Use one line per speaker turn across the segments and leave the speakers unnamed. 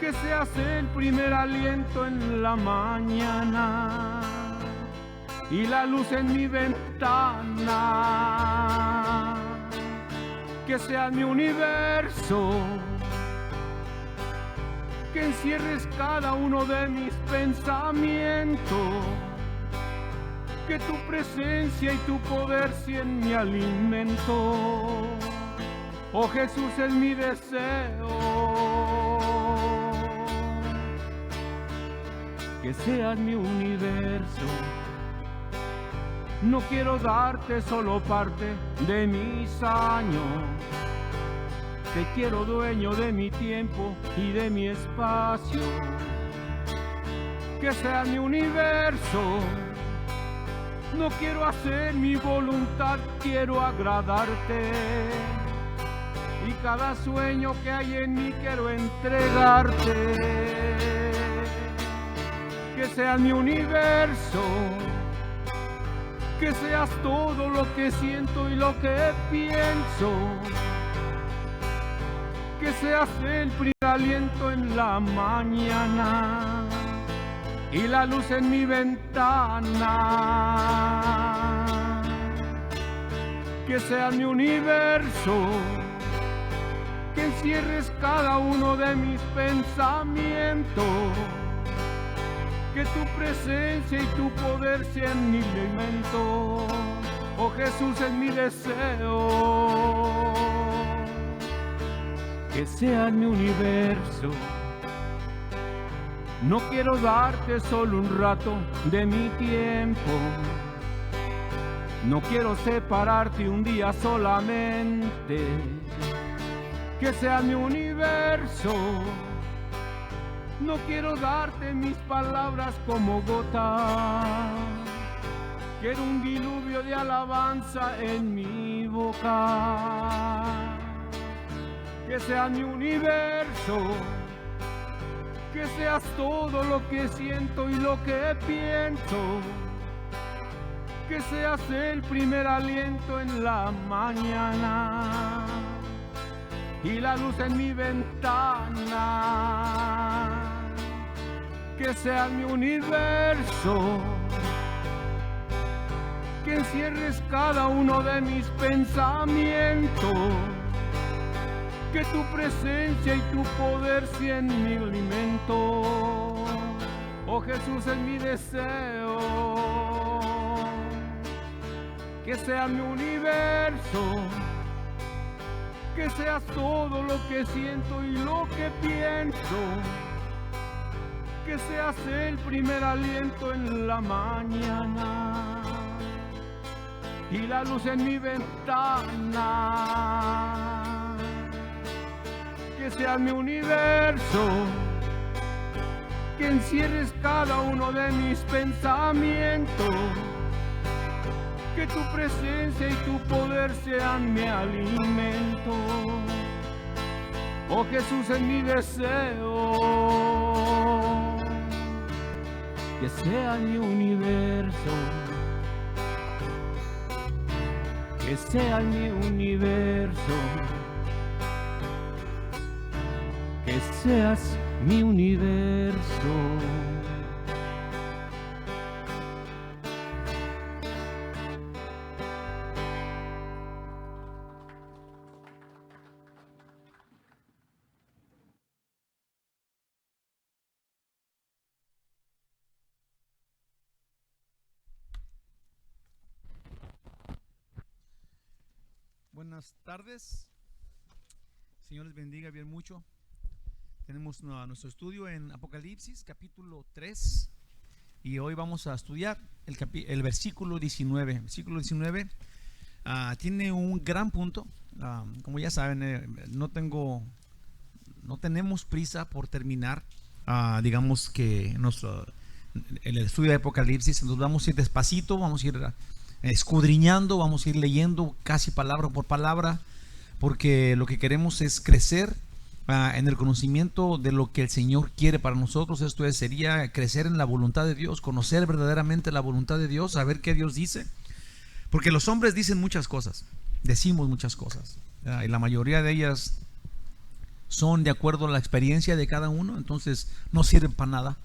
que seas el primer aliento en la mañana y la luz en mi ventana, que seas mi universo, que encierres cada uno de mis pensamientos, que tu presencia y tu poder sean mi alimento. Oh Jesús, es mi deseo, que seas mi universo. No quiero darte solo parte de mis años, te quiero dueño de mi tiempo y de mi espacio. Que sea mi universo, no quiero hacer mi voluntad, quiero agradarte. Y cada sueño que hay en mí quiero entregarte. Que sea mi universo, que seas todo lo que siento y lo que pienso, que seas el primer aliento en la mañana y la luz en mi ventana, que seas mi universo, que encierres cada uno de mis pensamientos, que tu presencia y tu poder sean mi alimento. Oh Jesús, es mi deseo, que sea mi universo. No quiero darte solo un rato de mi tiempo, no quiero separarte un día solamente. Que sea mi universo, no quiero darte mis palabras como gotas, quiero un diluvio de alabanza en mi boca. Que sea mi universo, que seas todo lo que siento y lo que pienso, que seas el primer aliento en la mañana y la luz en mi ventana. Que sea mi universo, que encierres cada uno de mis pensamientos, que tu presencia y tu poder sean mi alimento. Oh Jesús, es mi deseo, que sea mi universo, que seas todo lo que siento y lo que pienso, que seas el primer aliento en la mañana y la luz en mi ventana. Que sea mi universo, que encierres cada uno de mis pensamientos, que tu presencia y tu poder sean mi alimento. Oh Jesús, es mi deseo, que sea mi universo, que sea mi universo, que seas mi universo.
Buenas tardes, Señor les bendiga bien mucho. Tenemos nuestro estudio en Apocalipsis capítulo 3 y hoy vamos a estudiar el versículo 19. Versículo 19 tiene un gran punto. Como ya saben, no tenemos prisa por terminar, digamos que el estudio de Apocalipsis. Entonces vamos a ir despacito, vamos a ir escudriñando, vamos a ir leyendo casi palabra por palabra, porque lo que queremos es crecer en el conocimiento de lo que el Señor quiere para nosotros. Esto sería crecer en la voluntad de Dios, conocer verdaderamente la voluntad de Dios, saber qué Dios dice, porque los hombres dicen muchas cosas, decimos muchas cosas, y la mayoría de ellas son de acuerdo a la experiencia de cada uno, entonces no sirven para nada.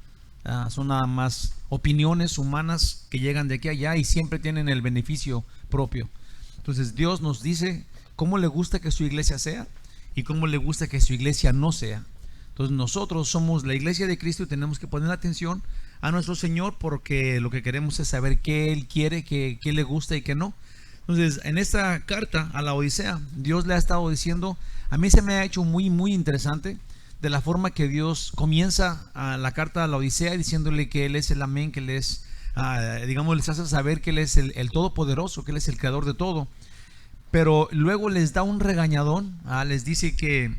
Son nada más opiniones humanas que llegan de aquí a allá y siempre tienen el beneficio propio. Entonces Dios nos dice cómo le gusta que su iglesia sea y cómo le gusta que su iglesia no sea. Entonces nosotros somos la iglesia de Cristo y tenemos que poner atención a nuestro Señor, porque lo que queremos es saber qué Él quiere, qué le gusta y qué no. Entonces en esta carta a la Odisea, Dios le ha estado diciendo, a mí se me ha hecho muy muy interesante de la forma que Dios comienza la carta a la Odisea diciéndole que Él es el amén, que Él es, digamos, les hace saber que Él es el todopoderoso, que Él es el creador de todo. Pero luego les da un regañadón, les dice que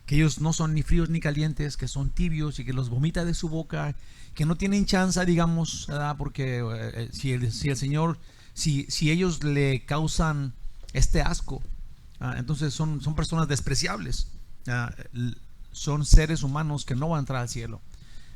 ellos no son ni fríos ni calientes, que son tibios y que los vomita de su boca, que no tienen chance, digamos, porque si el Señor, si ellos le causan este asco, entonces son personas despreciables. Son seres humanos que no van a entrar al cielo.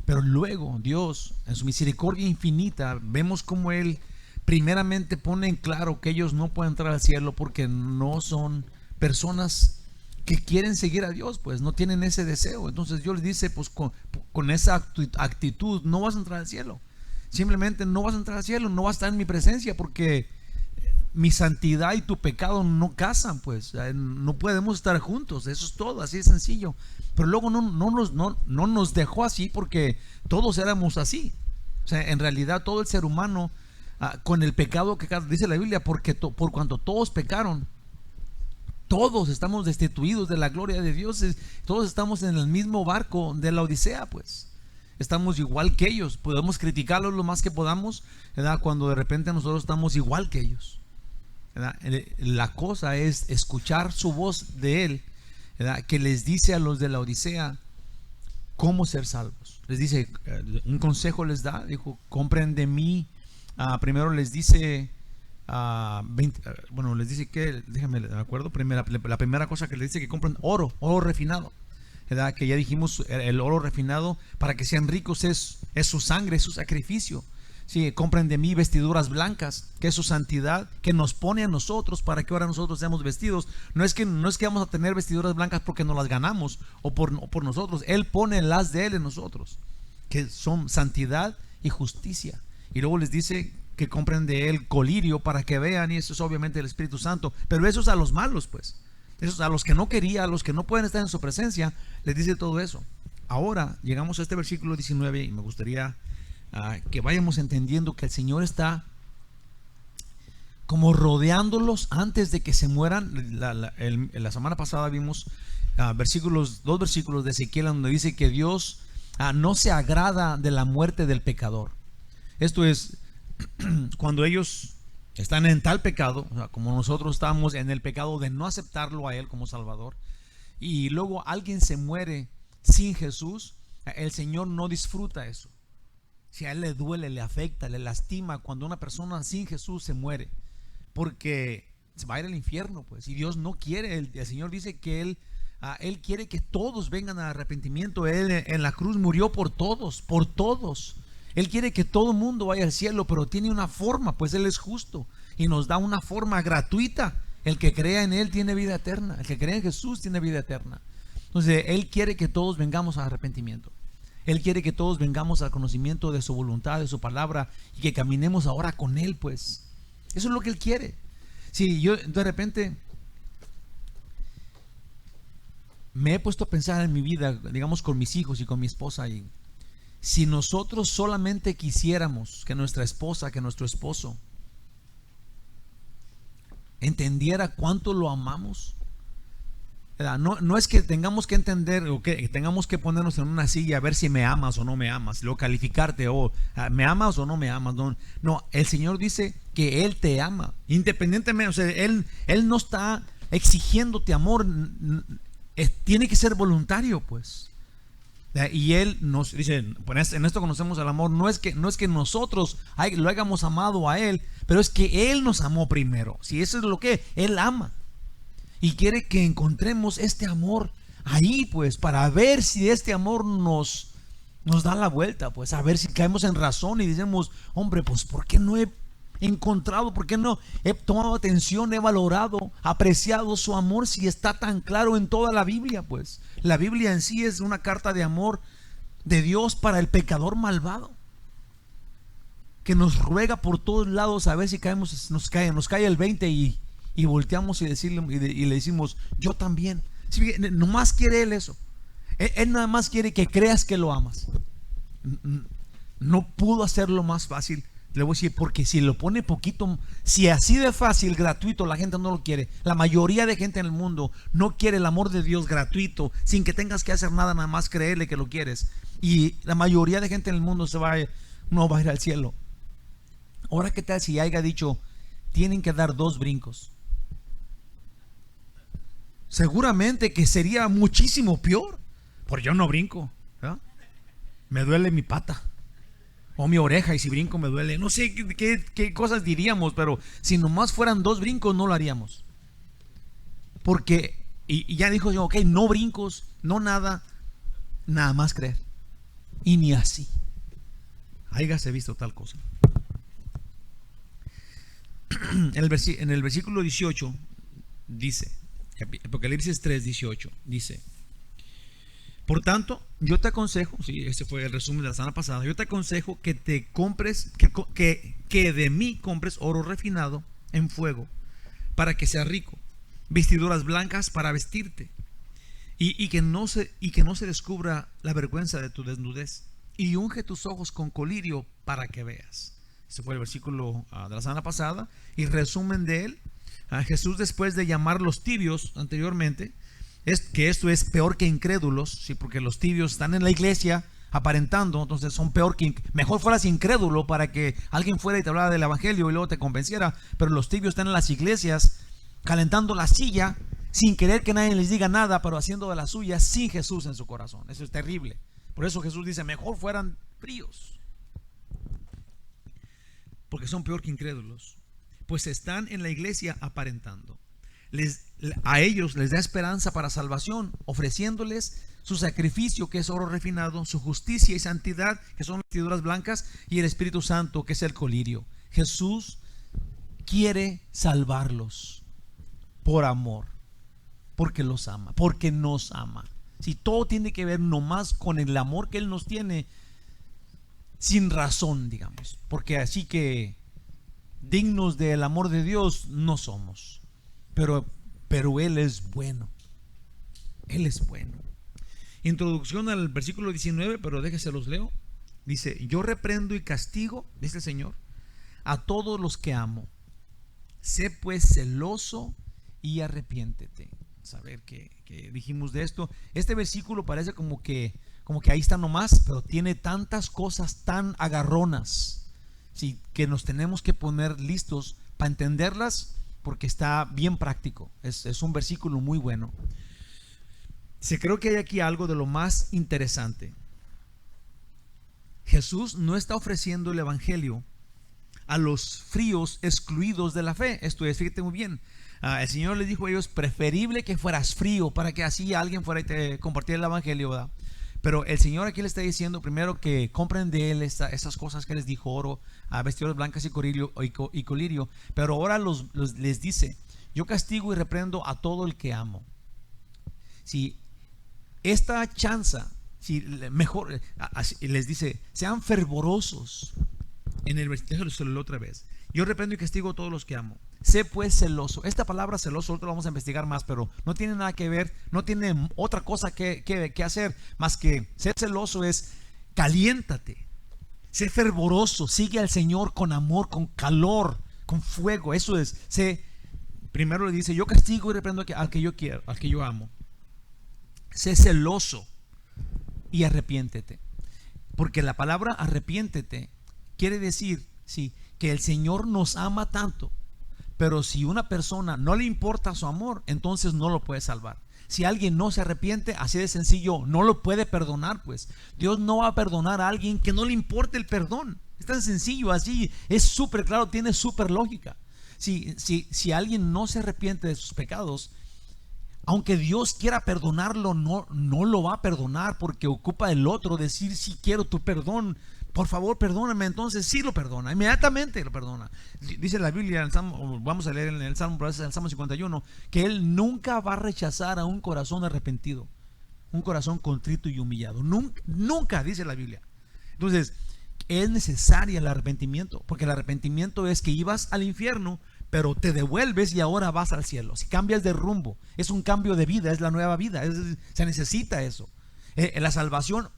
Pero luego Dios, en su misericordia infinita, vemos como Él primeramente pone en claro que ellos no pueden entrar al cielo porque no son personas que quieren seguir a Dios, pues no tienen ese deseo. Entonces Dios les dice, pues con esa actitud no vas a entrar al cielo. Simplemente no vas a entrar al cielo, no vas a estar en mi presencia, porque mi santidad y tu pecado no casan, pues no podemos estar juntos. Eso es todo, así de sencillo. Pero luego no nos dejó así porque todos éramos así. O sea, en realidad todo el ser humano, con el pecado que dice la Biblia, porque por cuanto todos pecaron, todos estamos destituidos de la gloria de Dios. Todos estamos en el mismo barco de la Odisea, pues estamos igual que ellos. Podemos criticarlos lo más que podamos, ¿verdad? Cuando de repente nosotros estamos igual que ellos, ¿verdad? La cosa es escuchar su voz de Él, ¿verdad? Que les dice a los de la Odisea cómo ser salvos. Les dice, un consejo les da, dijo, compren de mí. Primero les dice, les dice que, déjame de acuerdo, la primera cosa que les dice, que compren oro refinado, ¿verdad? Que ya dijimos, el oro refinado para que sean ricos es su sangre, es su sacrificio. Sí, compren de mí vestiduras blancas, que es su santidad, que nos pone a nosotros para que ahora nosotros seamos vestidos. No es que vamos a tener vestiduras blancas porque nos las ganamos o por nosotros. Él pone las de Él en nosotros, que son santidad y justicia. Y luego les dice que compren de Él colirio para que vean, y eso es obviamente el Espíritu Santo. Pero eso es a los malos, pues. Eso es a los que no quería, a los que no pueden estar en su presencia, les dice todo eso. Ahora llegamos a este versículo 19 y me gustaría que vayamos entendiendo que el Señor está como rodeándolos antes de que se mueran. La semana pasada vimos dos versículos de Ezequiel donde dice que Dios no se agrada de la muerte del pecador. Esto es cuando ellos están en tal pecado, o sea, como nosotros estamos en el pecado de no aceptarlo a Él como Salvador, y luego alguien se muere sin Jesús. El Señor no disfruta eso. Si a Él le duele, le afecta, le lastima cuando una persona sin Jesús se muere, porque se va a ir al infierno, pues. Y Dios no quiere. El Señor dice que Él quiere que todos vengan al arrepentimiento. Él en la cruz murió por todos, por todos. Él quiere que todo el mundo vaya al cielo, pero tiene una forma, pues Él es justo y nos da una forma gratuita. El que crea en Él tiene vida eterna. El que crea en Jesús tiene vida eterna. Entonces Él quiere que todos vengamos al arrepentimiento. Él quiere que todos vengamos al conocimiento de su voluntad, de su palabra, y que caminemos ahora con Él, pues. Eso es lo que Él quiere. Si yo de repente me he puesto a pensar en mi vida, digamos con mis hijos y con mi esposa, y si nosotros solamente quisiéramos que nuestra esposa, que nuestro esposo entendiera cuánto lo amamos, no es que tengamos que entender o que tengamos que ponernos en una silla a ver si me amas o no me amas, luego calificarte o me amas o no me amas. No, el Señor dice que Él te ama independientemente. O sea, Él no está exigiéndote amor, tiene que ser voluntario, pues. Y Él nos dice, pues en esto conocemos el amor. No es que nosotros lo hayamos amado a Él, pero es que Él nos amó primero. Si eso es lo que Él ama, y quiere que encontremos este amor ahí, pues, para ver si este amor nos da la vuelta, pues, a ver si caemos en razón y decimos, hombre, pues, ¿por qué no he encontrado, por qué no he tomado atención, he valorado, apreciado su amor si está tan claro en toda la Biblia? Pues la Biblia en sí es una carta de amor de Dios para el pecador malvado, que nos ruega por todos lados a ver si caemos, nos cae el 20 y volteamos y le decimos, yo también. Sí, nomás quiere Él eso. Él nada más quiere que creas que lo amas. No pudo hacerlo más fácil. Le voy a decir, porque si lo pone poquito, si así de fácil, gratuito, la gente no lo quiere. La mayoría de gente en el mundo no quiere el amor de Dios gratuito, sin que tengas que hacer nada, nada más creerle que lo quieres. Y la mayoría de gente en el mundo no va a ir al cielo. Ahora, ¿qué tal si haya dicho, tienen que dar 2 brincos? Seguramente que sería muchísimo peor. Porque yo no brinco, ¿verdad? Me duele mi pata o mi oreja, y si brinco me duele. No sé qué cosas diríamos, pero si nomás fueran 2 brincos no lo haríamos. Porque, y ya dijo yo, ok, no brincos, no nada, nada más creer. Y ni así háyase visto tal cosa. En el versículo 18 dice, Apocalipsis 3:18 dice: por tanto, yo te aconsejo, sí, este fue el resumen de la semana pasada, yo te aconsejo que te compres, que de mí compres oro refinado en fuego, para que seas rico, vestiduras blancas para vestirte, y que no se descubra la vergüenza de tu desnudez, y unge tus ojos con colirio para que veas. Ese fue el versículo de la semana pasada, y resumen de él. Jesús, después de llamar los tibios anteriormente, es que esto es peor que incrédulos, sí, porque los tibios están en la iglesia aparentando, entonces son peor que mejor fueras incrédulo para que alguien fuera y te hablara del evangelio y luego te convenciera, pero los tibios están en las iglesias calentando la silla sin querer que nadie les diga nada, pero haciendo de la suya sin Jesús en su corazón. Eso es terrible. Por eso Jesús dice, mejor fueran fríos, porque son peor que incrédulos, pues están en la iglesia aparentando. A ellos les da esperanza para salvación, ofreciéndoles su sacrificio, que es oro refinado, su justicia y santidad, que son vestiduras blancas, y el Espíritu Santo, que es el colirio. Jesús quiere salvarlos por amor, porque los ama, porque nos ama. Si todo tiene que ver nomás con el amor que Él nos tiene, sin razón, digamos, porque así que dignos del amor de Dios no somos. Pero Él es bueno. Él es bueno. Introducción al versículo 19, pero déjese los leo. Dice, yo reprendo y castigo, dice el Señor, a todos los que amo. Sé pues celoso y arrepiéntete. Saber que dijimos de esto. Este versículo parece como que ahí está nomás, pero tiene tantas cosas tan agarronas, sí, que nos tenemos que poner listos para entenderlas, porque está bien práctico. Es un versículo muy bueno. Creo que hay aquí algo de lo más interesante. Jesús no está ofreciendo el evangelio a los fríos excluidos de la fe. Esto es, fíjate muy bien. El Señor les dijo a ellos, preferible que fueras frío, para que así alguien fuera y te compartiera el evangelio, ¿verdad? Pero el Señor aquí le está diciendo primero que compren de Él esas cosas que les dijo, oro, vestiduras blancas y colirio. Pero ahora les dice, yo castigo y reprendo a todo el que amo. Si esta chanza, si mejor, les dice, sean fervorosos. En el versículo otra vez, yo reprendo y castigo a todos los que amo. Sé pues celoso. Esta palabra celoso, ahorita lo vamos a investigar más, pero no tiene nada que ver, no tiene otra cosa que hacer más que ser celoso. Es caliéntate, sé fervoroso, sigue al Señor con amor, con calor, con fuego. Eso es, primero le dice, yo castigo y reprendo al que yo quiero, al que yo amo. Sé celoso y arrepiéntete, porque la palabra arrepiéntete quiere decir, sí, que el Señor nos ama tanto. Pero si una persona no le importa su amor, entonces no lo puede salvar. Si alguien no se arrepiente, así de sencillo, no lo puede perdonar, pues. Dios no va a perdonar a alguien que no le importe el perdón. Es tan sencillo, así, es súper claro, tiene súper lógica. Si alguien no se arrepiente de sus pecados, aunque Dios quiera perdonarlo, no lo va a perdonar, porque ocupa el otro decir, sí quiero tu perdón, por favor perdóname, entonces sí lo perdona, inmediatamente lo perdona. Dice la Biblia, en el Salmo, vamos a leer en el Salmo 51, que Él nunca va a rechazar a un corazón arrepentido, un corazón contrito y humillado. Nunca, nunca, dice la Biblia. Entonces es necesario el arrepentimiento, porque el arrepentimiento es que ibas al infierno, pero te devuelves y ahora vas al cielo. Si cambias de rumbo, es un cambio de vida, es la nueva vida, se necesita eso. La salvación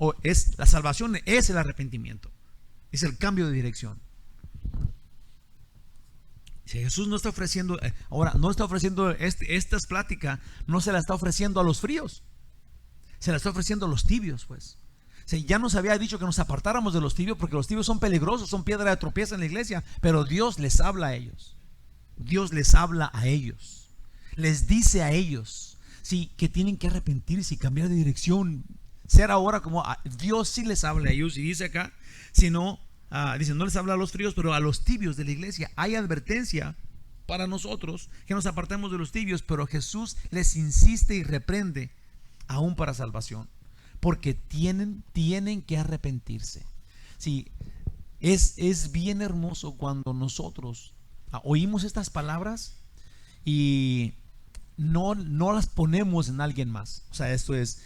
es el arrepentimiento, es el cambio de dirección. Si Jesús no está ofreciendo, ahora no está ofreciendo estas pláticas, no se la está ofreciendo a los fríos, se la está ofreciendo a los tibios, pues. Ya nos había dicho que nos apartáramos de los tibios, porque los tibios son peligrosos, son piedra de tropiezo en la iglesia, pero Dios les habla a ellos. Dios les habla a ellos, les dice a ellos, sí, que tienen que arrepentirse y cambiar de dirección, ser ahora como Dios sí les habla a ellos. Y dice acá, si no, dice, no les habla a los fríos, pero a los tibios de la iglesia. Hay advertencia para nosotros que nos apartemos de los tibios, pero Jesús les insiste y reprende aún para salvación, porque tienen que arrepentirse. Sí, es bien hermoso cuando nosotros oímos estas palabras y no las ponemos en alguien más. O sea, esto es,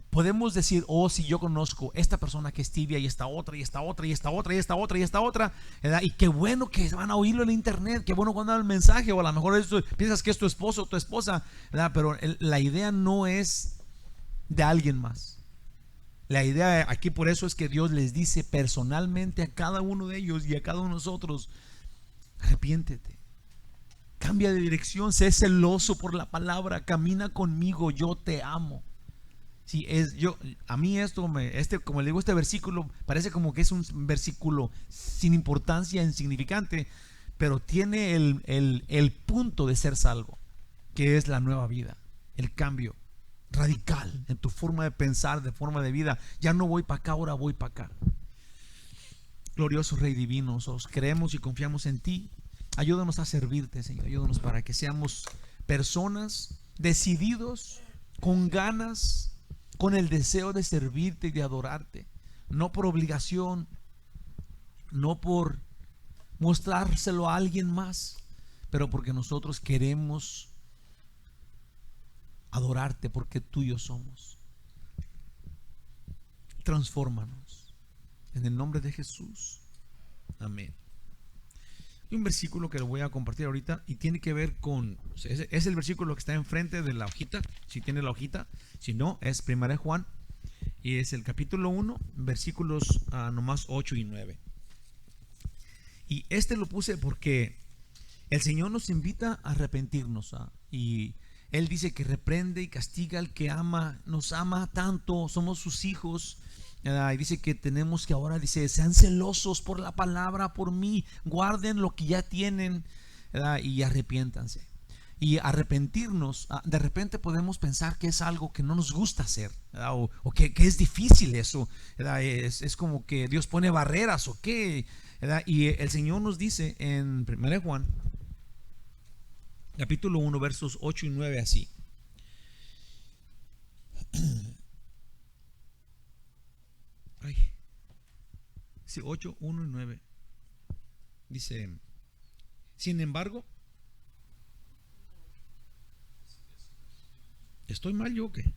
podemos decir, oh, si yo conozco esta persona que es tibia, y esta otra, y esta otra, y esta otra, y esta otra, y esta otra, ¿verdad? Y qué bueno que van a oírlo en internet, qué bueno cuando dan el mensaje, o a lo mejor piensas que es tu esposo o tu esposa, ¿verdad? Pero la idea no es de alguien más. La idea aquí, por eso es que Dios les dice personalmente a cada uno de ellos y a cada uno de nosotros: arrepiéntete, cambia de dirección, sé celoso por la palabra, camina conmigo, yo te amo. Sí, a mí como le digo, este versículo parece como que es un versículo sin importancia, insignificante, pero tiene el punto de ser salvo, que es la nueva vida, el cambio radical en tu forma de pensar, de forma de vida. Ya no voy para acá, ahora voy para acá. Glorioso Rey divino, nosotros creemos y confiamos en ti. Ayúdanos a servirte, Señor. Ayúdanos para que seamos personas decididos, con ganas, con el deseo de servirte y de adorarte, no por obligación, no por mostrárselo a alguien más, pero porque nosotros queremos adorarte, porque tuyos somos. Transfórmanos en el nombre de Jesús, amén. Hay un versículo que lo voy a compartir ahorita y tiene que ver con, es el versículo que está enfrente de la hojita, si tiene la hojita. Si no, es 1 Juan, y es el capítulo 1, versículos nomás 8 y 9. Y lo puse porque el Señor nos invita a arrepentirnos, y Él dice que reprende y castiga al que ama, nos ama tanto, somos sus hijos. Y dice que tenemos que ahora, dice, sean celosos por la palabra, por mí, guarden lo que ya tienen, ¿verdad? Y arrepiéntanse. Y arrepentirnos, de repente podemos pensar que es algo que no nos gusta hacer, o que es difícil eso, ¿verdad? Es como que Dios pone barreras o qué, ¿verdad? Y el Señor nos dice en 1 Juan capítulo 1 versos 8 y 9 así: sí, 8, 1 y 9. Dice: sin embargo, ¿estoy mal yo o qué?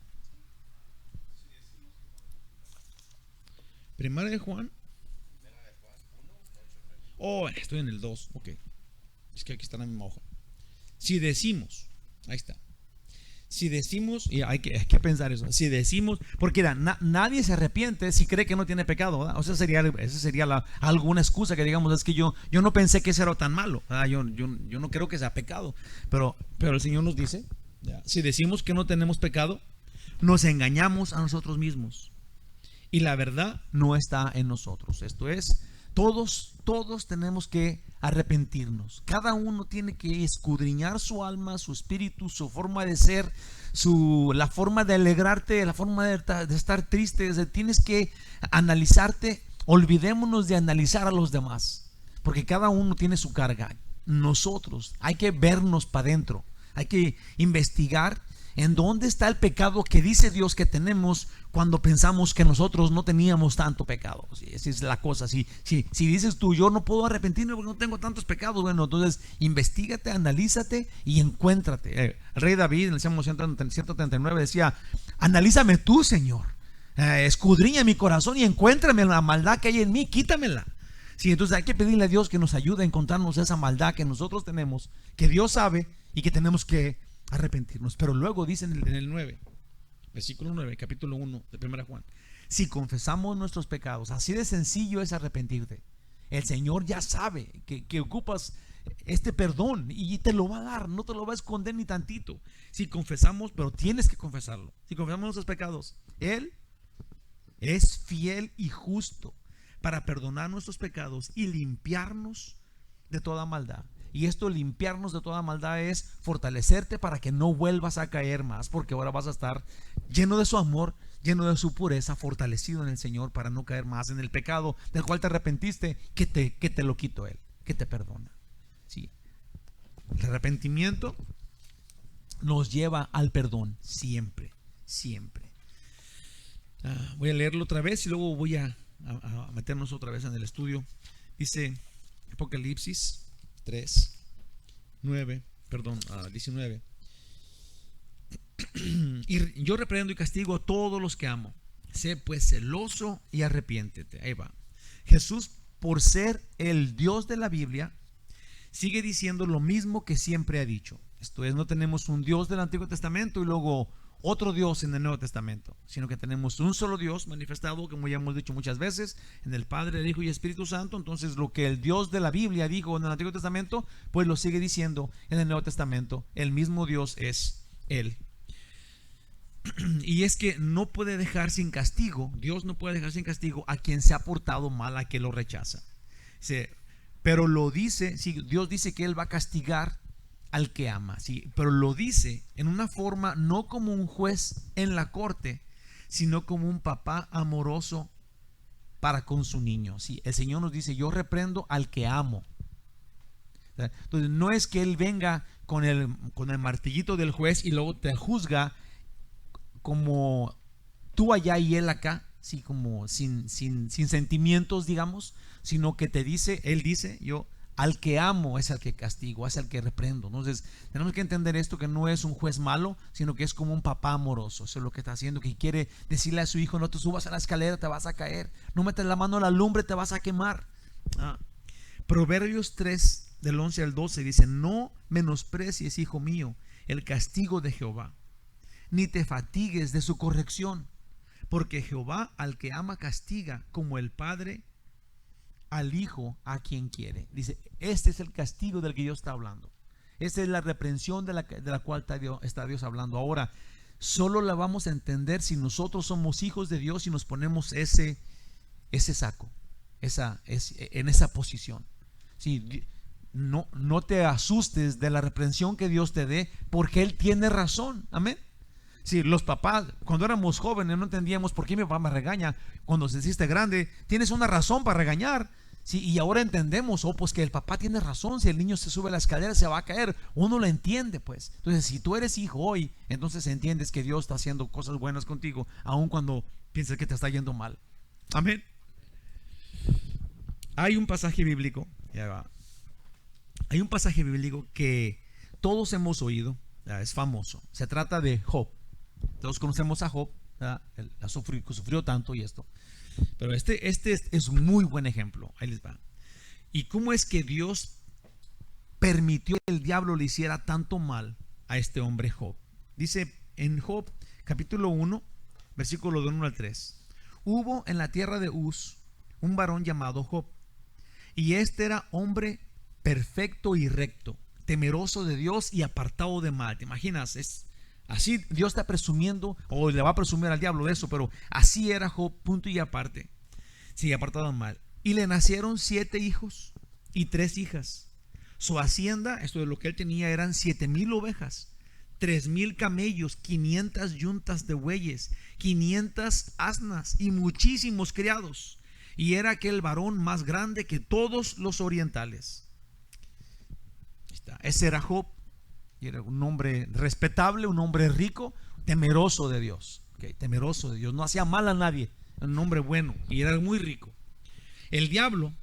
Primera de Juan. Oh, estoy en el 2. Ok, es que aquí está la misma hoja. Si decimos, ahí está. Si decimos, y hay que pensar eso, si decimos, porque nadie se arrepiente si cree que no tiene pecado, ¿verdad? O sea, esa sería alguna excusa que digamos, es que yo no pensé que eso era tan malo, ¿verdad? Yo no creo que sea pecado, pero el Señor nos dice, ¿ya? Si decimos que no tenemos pecado, nos engañamos a nosotros mismos y la verdad no está en nosotros. Esto es, todos tenemos que arrepentirnos. Cada uno tiene que escudriñar su alma, su espíritu, su forma de ser, la forma de alegrarte, la forma de estar triste. Tienes que analizarte. Olvidémonos de analizar a los demás, porque cada uno tiene su carga. Nosotros hay que vernos para adentro, hay que investigar ¿En dónde está el pecado que dice Dios que tenemos cuando pensamos que nosotros no teníamos tanto pecado? Esa es la cosa. Si dices tú, yo no puedo arrepentirme porque no tengo tantos pecados, bueno, entonces investígate, analízate y encuéntrate. El rey David en el Salmo 139 decía: analízame tú, Señor, escudriña mi corazón y encuéntrame la maldad que hay en mí, quítamela. Sí, entonces hay que pedirle a Dios que nos ayude a encontrarnos esa maldad que nosotros tenemos, que Dios sabe y que tenemos que arrepentirnos. Pero luego dice en el 9, versículo 9, capítulo 1 de 1 Juan: si confesamos nuestros pecados, así de sencillo es arrepentirte. El Señor ya sabe que ocupas este perdón y te lo va a dar, no te lo va a esconder ni tantito. Si confesamos, pero tienes que confesarlo. Si confesamos nuestros pecados, Él es fiel y justo para perdonar nuestros pecados y limpiarnos de toda maldad. Y esto, limpiarnos de toda maldad, es fortalecerte para que no vuelvas a caer más, porque ahora vas a estar lleno de su amor, lleno de su pureza, fortalecido en el Señor para no caer más en el pecado del cual te arrepentiste, que te lo quitó Él, que te perdona. Sí. El arrepentimiento nos lleva al perdón siempre, siempre. Voy a leerlo otra vez y luego voy a meternos otra vez en el estudio. Dice Apocalipsis 19. Y yo reprendo y castigo a todos los que amo. Sé pues celoso y arrepiéntete. Ahí va. Jesús, por ser el Dios de la Biblia, sigue diciendo lo mismo que siempre ha dicho. Esto es, no tenemos un Dios del Antiguo Testamento y luego otro Dios en el Nuevo Testamento, sino que tenemos un solo Dios manifestado, como ya hemos dicho muchas veces, en el Padre, el Hijo y el Espíritu Santo. Entonces, lo que el Dios de la Biblia dijo en el Antiguo Testamento, pues lo sigue diciendo en el Nuevo Testamento. El mismo Dios es Él. Y es que no puede dejar sin castigo, Dios no puede dejar sin castigo a quien se ha portado mal, a quien lo rechaza. Pero lo dice, Dios dice que Él va a castigar al que ama, sí, pero lo dice en una forma no como un juez en la corte, sino como un papá amoroso para con su niño. Sí, el Señor nos dice: yo reprendo al que amo. Entonces, no es que Él venga con el martillito del juez y luego te juzga como tú allá y Él acá, sí, como sin sentimientos, digamos, sino que Él dice: yo al que amo es al que castigo, es al que reprendo. Entonces tenemos que entender esto, que no es un juez malo, sino que es como un papá amoroso. Eso es lo que está haciendo, que quiere decirle a su hijo: no te subas a la escalera, te vas a caer, no metas la mano a la lumbre, te vas a quemar. Proverbios 3 del 11 al 12 dice: no menosprecies, hijo mío, el castigo de Jehová, ni te fatigues de su corrección, porque Jehová al que ama castiga, como el padre al hijo a quien quiere. Dice, este es el castigo del que Dios está hablando. Esta es la reprensión de la cual está Dios hablando. Ahora, solo la vamos a entender si nosotros somos hijos de Dios y nos ponemos ese saco, en esa posición. Sí, no te asustes de la reprensión que Dios te dé, porque Él tiene razón. Amén. Sí, los papás, cuando éramos jóvenes, no entendíamos por qué mi papá me regaña. Cuando se hiciste grande, tienes una razón para regañar. Sí, y ahora entendemos, pues que el papá tiene razón. Si el niño se sube a la escalera, se va a caer. Uno lo entiende, pues. Entonces, si tú eres hijo hoy, entonces entiendes que Dios está haciendo cosas buenas contigo, aun cuando piensas que te está yendo mal. Amén. Hay un pasaje bíblico, que todos hemos oído, es famoso. Se trata de Job. Todos conocemos a Job, sufrió tanto y esto. Pero este es un muy buen ejemplo. Ahí les va. ¿Y cómo es que Dios permitió que el diablo le hiciera tanto mal a este hombre Job? Dice en Job capítulo 1, versículo de 1 al 3: hubo en la tierra de Uz un varón llamado Job, y este era hombre perfecto y recto, temeroso de Dios y apartado de mal. ¿Te imaginas? Así Dios está presumiendo, o le va a presumir al diablo de eso, pero así era Job, punto y aparte. Sí, apartado de mal. Y le nacieron 7 hijos y 3 hijas. Su hacienda, esto de lo que él tenía, eran 7,000 ovejas, 3,000 camellos, 500 yuntas de bueyes, 500 asnas y muchísimos criados. Y era aquel varón más grande que todos los orientales. Ese era Job. Y era un hombre respetable, un hombre rico, temeroso de Dios. Okay, temeroso de Dios. No hacía mal a nadie. Un hombre bueno. Y era muy rico. El diablo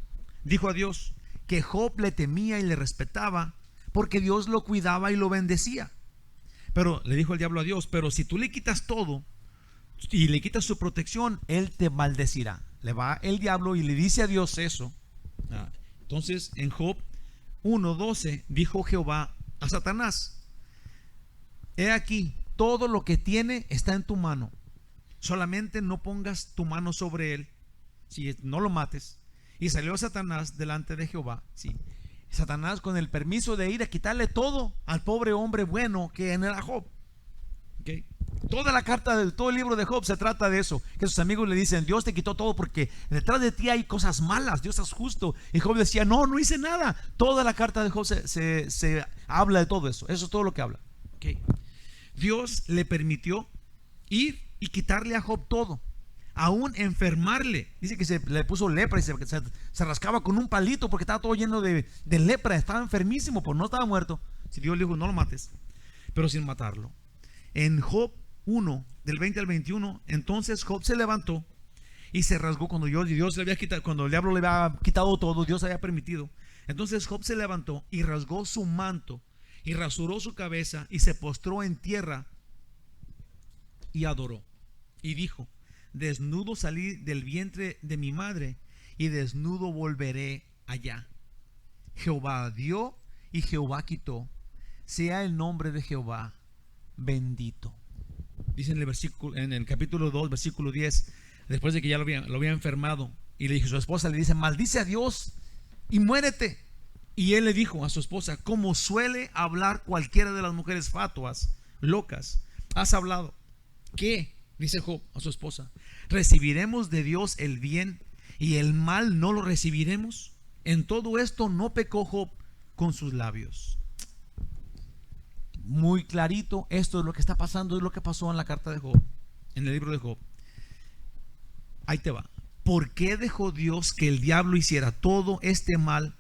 dijo a Dios que Job le temía y le respetaba porque Dios lo cuidaba y lo bendecía. Pero le dijo el diablo a Dios: pero si tú le quitas todo y le quitas su protección, él te maldecirá. Le va el diablo y le dice a Dios eso. Entonces en Job 1:12 dijo Jehová a Satanás: he aquí, todo lo que tiene está en tu mano, solamente no pongas tu mano sobre él, si no lo mates. Y salió Satanás delante de Jehová. Sí. Satanás con el permiso de ir a quitarle todo al pobre hombre bueno que era Job. Okay. Toda la carta, todo el libro de Job se trata de eso, que sus amigos le dicen: Dios te quitó todo porque detrás de ti hay cosas malas, Dios es justo. Y Job decía: no hice nada. Toda la carta de Job se habla de todo eso. Eso es todo lo que habla. Okay. Dios le permitió ir y quitarle a Job todo, aún enfermarle. Dice que se le puso lepra y se rascaba con un palito porque estaba todo lleno de lepra. Estaba enfermísimo, pero no estaba muerto. Si Dios le dijo: no lo mates, pero sin matarlo. En Job 1, del 20 al 21, entonces Job se levantó y se rasgó cuando Dios le había quitado, cuando el diablo le había quitado todo, Dios había permitido. Entonces Job se levantó y rasgó su manto y rasuró su cabeza y se postró en tierra y adoró. Y dijo: desnudo salí del vientre de mi madre y desnudo volveré allá. Jehová dio y Jehová quitó, sea el nombre de Jehová bendito. Dice en el capítulo 2, versículo 10, después de que ya lo había enfermado, y le dijo, su esposa le dice: maldice a Dios y muérete. Y él le dijo a su esposa: como suele hablar cualquiera de las mujeres fatuas, locas, has hablado. ¿Qué? Dice Job a su esposa: ¿recibiremos de Dios el bien y el mal no lo recibiremos? En todo esto no pecó Job con sus labios. Muy clarito, esto es lo que está pasando, es lo que pasó en la carta de Job, en el libro de Job. Ahí te va. ¿Por qué dejó Dios que el diablo hiciera todo este mal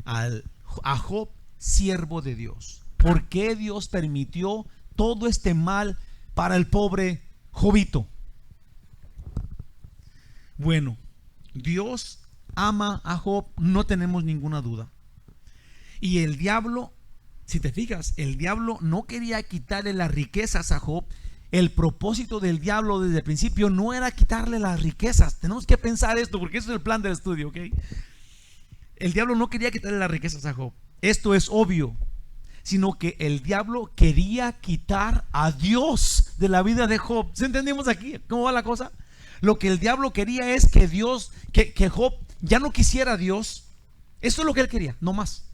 a Job, siervo de Dios? ¿Por qué Dios permitió todo este mal para el pobre Jobito? Bueno, Dios ama a Job, no tenemos ninguna duda. Y el diablo, si te fijas, el diablo no quería quitarle las riquezas a Job. El propósito del diablo desde el principio no era quitarle las riquezas. Tenemos que pensar esto porque eso es el plan del estudio, ¿ok? El diablo no quería quitarle las riquezas a Job. Esto es obvio. Sino que el diablo quería quitar a Dios de la vida de Job. ¿Sí entendemos aquí cómo va la cosa? Lo que el diablo quería es que que Job ya no quisiera a Dios. Eso es lo que él quería, no más.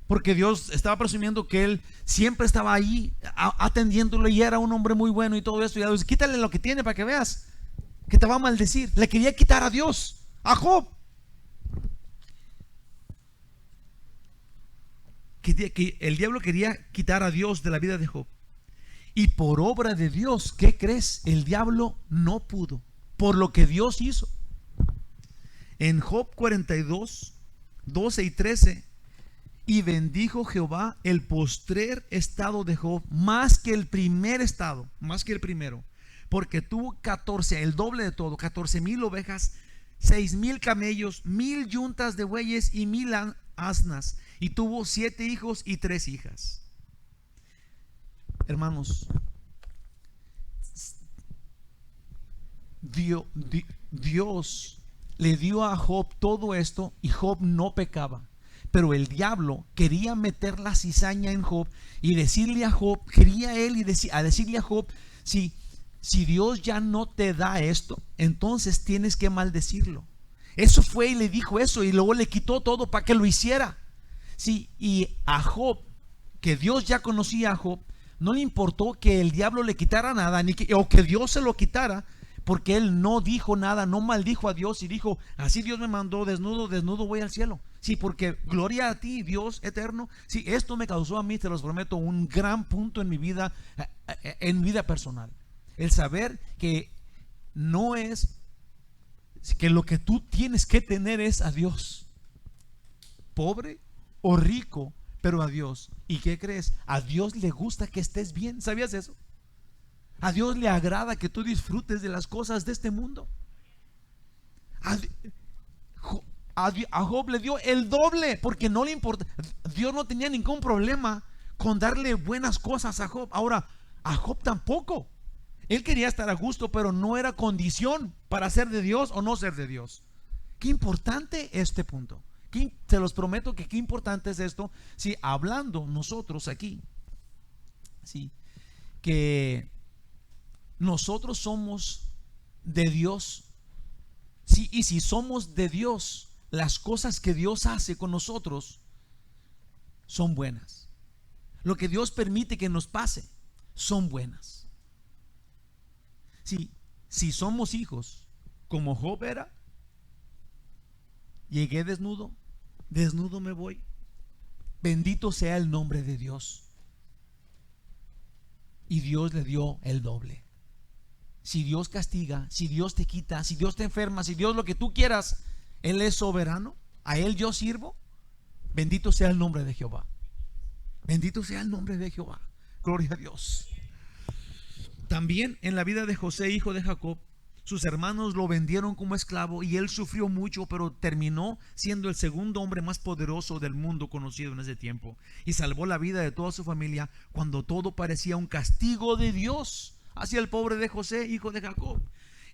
Porque Dios estaba presumiendo que él siempre estaba ahí atendiéndolo y era un hombre muy bueno y todo eso. Y Dios: quítale lo que tiene para que veas que te va a maldecir. Le quería quitar a Dios, a Job. Que el diablo quería quitar a Dios de la vida de Job. Y por obra de Dios, ¿qué crees? El diablo no pudo, por lo que Dios hizo. En Job 42, 12 y 13: y bendijo Jehová el postrer estado de Job más que el primer estado, más que el primero, porque tuvo 14, el doble de todo, 14,000 ovejas, 6,000 camellos, 1,000 yuntas de bueyes y 1,000 asnas, y tuvo 7 hijos y 3 hijas. Hermanos, Dios le dio a Job todo esto y Job no pecaba. Pero el diablo quería meter la cizaña en Job y decirle a Job, quería él decirle a Job: si Dios ya no te da esto, entonces tienes que maldecirlo. Eso fue, y le dijo eso, y luego le quitó todo para que lo hiciera. Sí, y a Job, que Dios ya conocía a Job, no le importó que el diablo le quitara nada, o que Dios se lo quitara, porque él no dijo nada, no maldijo a Dios y dijo: así Dios me mandó, desnudo voy al cielo. Sí, porque gloria a ti, Dios eterno. Sí, esto me causó a mí, te los prometo, un gran punto en mi vida personal. El saber que no es que lo que tú tienes que tener es a Dios. Pobre o rico, pero a Dios. ¿Y qué crees? A Dios le gusta que estés bien. ¿Sabías eso? A Dios le agrada que tú disfrutes de las cosas de este mundo. A Job le dio el doble porque no le importa. Dios no tenía ningún problema con darle buenas cosas a Job. Ahora, a Job tampoco. Él quería estar a gusto, pero no era condición para ser de Dios o no ser de Dios. Qué importante este punto. Te los prometo que qué importante es esto. Si hablando nosotros aquí, sí, que nosotros somos de Dios, sí, y si somos de Dios, las cosas que Dios hace con nosotros son buenas. Lo que Dios permite que nos pase son buenas. Sí, si somos hijos, como Job era, llegué desnudo, desnudo me voy. Bendito sea el nombre de Dios. Y Dios le dio el doble. Si Dios castiga, si Dios te quita, si Dios te enferma, si Dios lo que tú quieras, Él es soberano, a Él yo sirvo. Bendito sea el nombre de Jehová. Bendito sea el nombre de Jehová. Gloria a Dios. También en la vida de José, hijo de Jacob, sus hermanos lo vendieron como esclavo y él sufrió mucho, pero terminó siendo el segundo hombre más poderoso del mundo conocido en ese tiempo, y salvó la vida de toda su familia cuando todo parecía un castigo de Dios hacia el pobre de José, hijo de Jacob.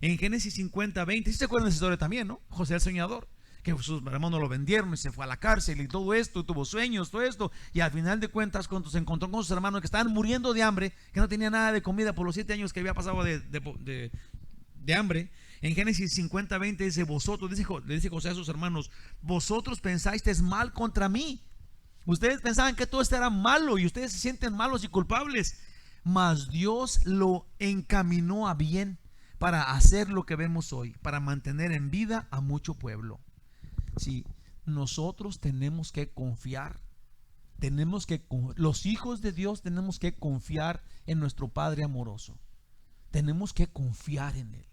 En Génesis 50:20, ¿sí se acuerdan de esa historia también, no? José el soñador, que sus hermanos lo vendieron y se fue a la cárcel y todo esto, y tuvo sueños, todo esto, y al final de cuentas cuando se encontró con sus hermanos que estaban muriendo de hambre, que no tenía nada de comida por los 7 años que había pasado de hambre, en Génesis 50:20 dice: vosotros, le dice José a sus hermanos, vosotros pensasteis mal contra mí. Ustedes pensaban que todo esto era malo y ustedes se sienten malos y culpables, mas Dios lo encaminó a bien para hacer lo que vemos hoy, para mantener en vida a mucho pueblo. Sí, nosotros tenemos que confiar, los hijos de Dios tenemos que confiar en nuestro Padre amoroso. Tenemos que confiar en Él.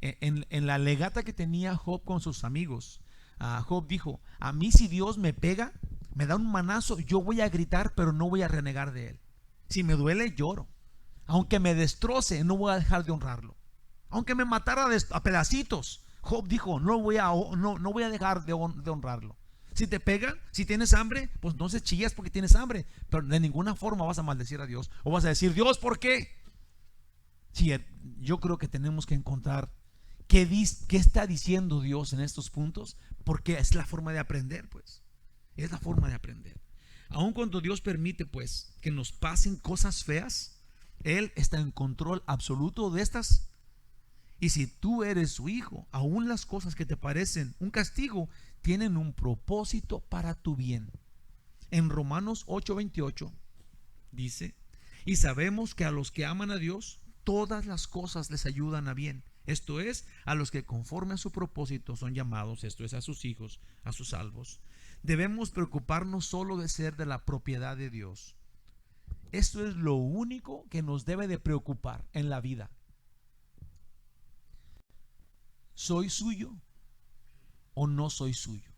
En la legata que tenía Job con sus amigos, Job dijo: a mí si Dios me pega, me da un manazo, yo voy a gritar, pero no voy a renegar de Él. Si me duele, lloro. Aunque me destroce, no voy a dejar de honrarlo. Aunque me matara a pedacitos, Job dijo: no voy a dejar de honrarlo. Si te pegan, si tienes hambre, pues entonces chillas porque tienes hambre, pero de ninguna forma vas a maldecir a Dios o vas a decir: Dios, ¿por qué? Sí, yo creo que tenemos que encontrar qué está diciendo Dios en estos puntos, porque es la forma de aprender, pues. Es la forma de aprender. Aun cuando Dios permite, pues, que nos pasen cosas feas, Él está en control absoluto de estas. Y si tú eres su hijo, aún las cosas que te parecen un castigo tienen un propósito para tu bien. En Romanos 8:28 dice: y sabemos que a los que aman a Dios, todas las cosas les ayudan a bien. Esto es, a los que conforme a su propósito son llamados, esto es, a sus hijos, a sus salvos. Debemos preocuparnos solo de ser de la propiedad de Dios. Esto es lo único que nos debe de preocupar en la vida. ¿Soy suyo o no soy suyo?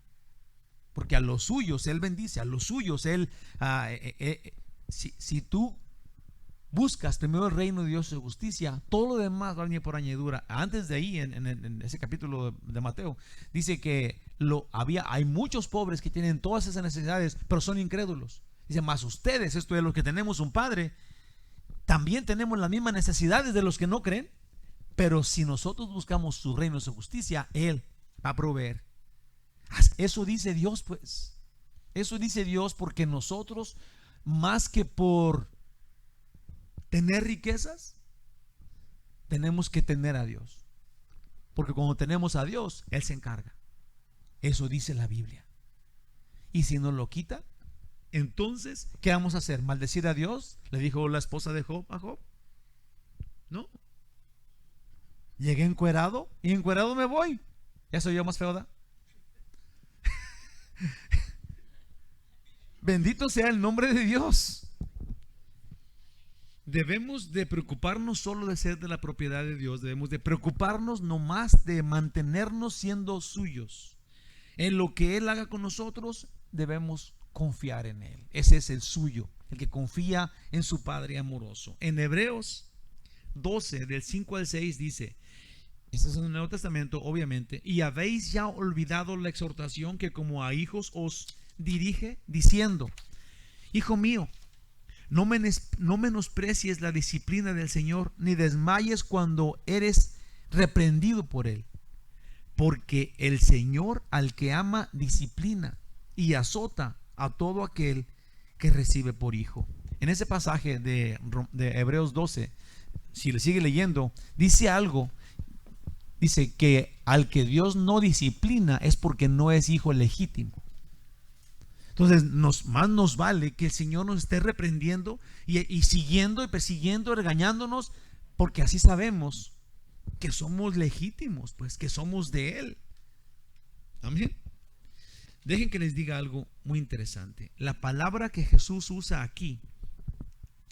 Porque a los suyos Él bendice, a los suyos Él, si tú buscas primero el reino de Dios y su justicia, todo lo demás va a venir por añadidura. Antes de ahí, en ese capítulo de Mateo, dice que hay muchos pobres que tienen todas esas necesidades, pero son incrédulos. Dice: más ustedes, esto es, los que tenemos un Padre, también tenemos las mismas necesidades de los que no creen. Pero si nosotros buscamos su reino y su justicia, Él va a proveer. Eso dice Dios, pues. Eso dice Dios, porque nosotros, más que por tener riquezas, tenemos que tener a Dios. Porque cuando tenemos a Dios, Él se encarga. Eso dice la Biblia. Y si nos lo quita, entonces, ¿qué vamos a hacer? ¿Maldecir a Dios? Le dijo la esposa de Job a Job. No. Llegué encuerado y encuerado me voy. Ya soy yo más feo, ¿da? Bendito sea el nombre de Dios. Debemos de preocuparnos solo de ser de la propiedad de Dios. Debemos de preocuparnos nomás de mantenernos siendo suyos. En lo que Él haga con nosotros, debemos confiar en Él. Ese es el suyo, el que confía en su Padre amoroso. En Hebreos 12, del 5 al 6 dice, este es en el Nuevo Testamento, obviamente, y habéis ya olvidado la exhortación que como a hijos os dirige, diciendo, hijo mío, no menosprecies la disciplina del Señor, ni desmayes cuando eres reprendido por Él. Porque el Señor al que ama disciplina y azota a todo aquel que recibe por hijo. En ese pasaje de Hebreos 12, si le sigue leyendo, dice algo. Dice que al que Dios no disciplina es porque no es hijo legítimo. Entonces más nos vale que el Señor nos esté reprendiendo y siguiendo y persiguiendo, regañándonos, porque así sabemos que somos legítimos, pues que somos de Él. Amén. Dejen que les diga algo muy interesante. La palabra que Jesús usa aquí,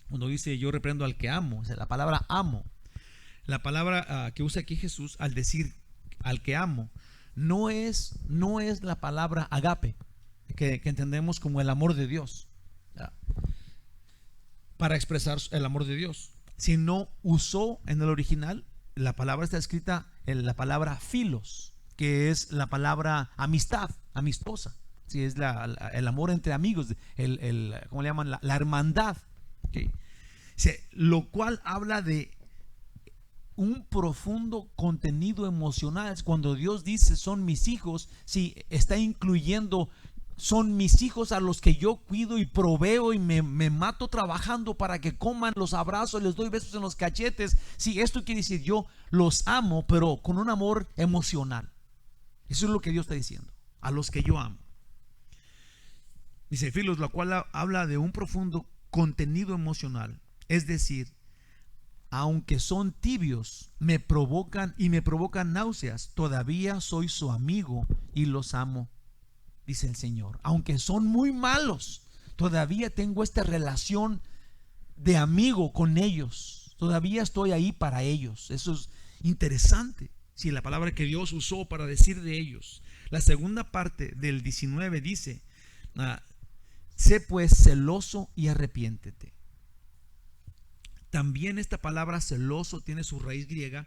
cuando dice yo reprendo al que amo, o sea, la palabra amo, la palabra que usa aquí Jesús al decir al que amo, no es la palabra agape, que entendemos como el amor de Dios, ¿ya?, para expresar el amor de Dios, sino usó en el original, la palabra está escrita en la palabra filos, que es la palabra amistad, amistosa. Sí, es el amor entre amigos, ¿cómo le llaman? La hermandad. ¿Okay? Lo cual habla de un profundo contenido emocional. Cuando Dios dice son mis hijos, sí, está incluyendo son mis hijos a los que yo cuido y proveo y me mato trabajando para que coman, los abrazo, les doy besos en los cachetes. Sí, esto quiere decir yo los amo, pero con un amor emocional. Eso es lo que Dios está diciendo, a los que yo amo. Dice Filos, la cual habla de un profundo contenido emocional. Es decir, aunque son tibios, me provocan náuseas, todavía soy su amigo y los amo, dice el Señor. Aunque son muy malos, todavía tengo esta relación de amigo con ellos. Todavía estoy ahí para ellos. Eso es interesante. Sí, la palabra que Dios usó para decir de ellos. La segunda parte del 19 dice, sé pues celoso y arrepiéntete. También esta palabra celoso tiene su raíz griega,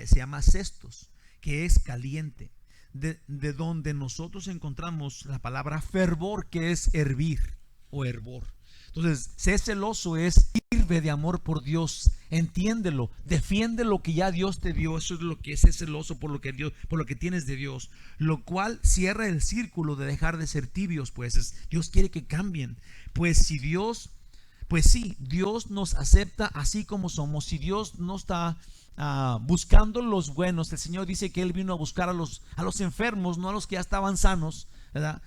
se llama cestos, que es caliente. De donde nosotros encontramos la palabra fervor, que es hervir o hervor. Entonces, ser celoso es sirve de amor por Dios, entiéndelo, defiende lo que ya Dios te dio. Eso es lo que es ser celoso por lo que tienes de Dios, lo cual cierra el círculo de dejar de ser tibios. Pues Dios quiere que cambien. Pues sí, Dios nos acepta así como somos. Si Dios no está buscando los buenos, el Señor dice que Él vino a buscar a los enfermos, no a los que ya estaban sanos, ¿verdad?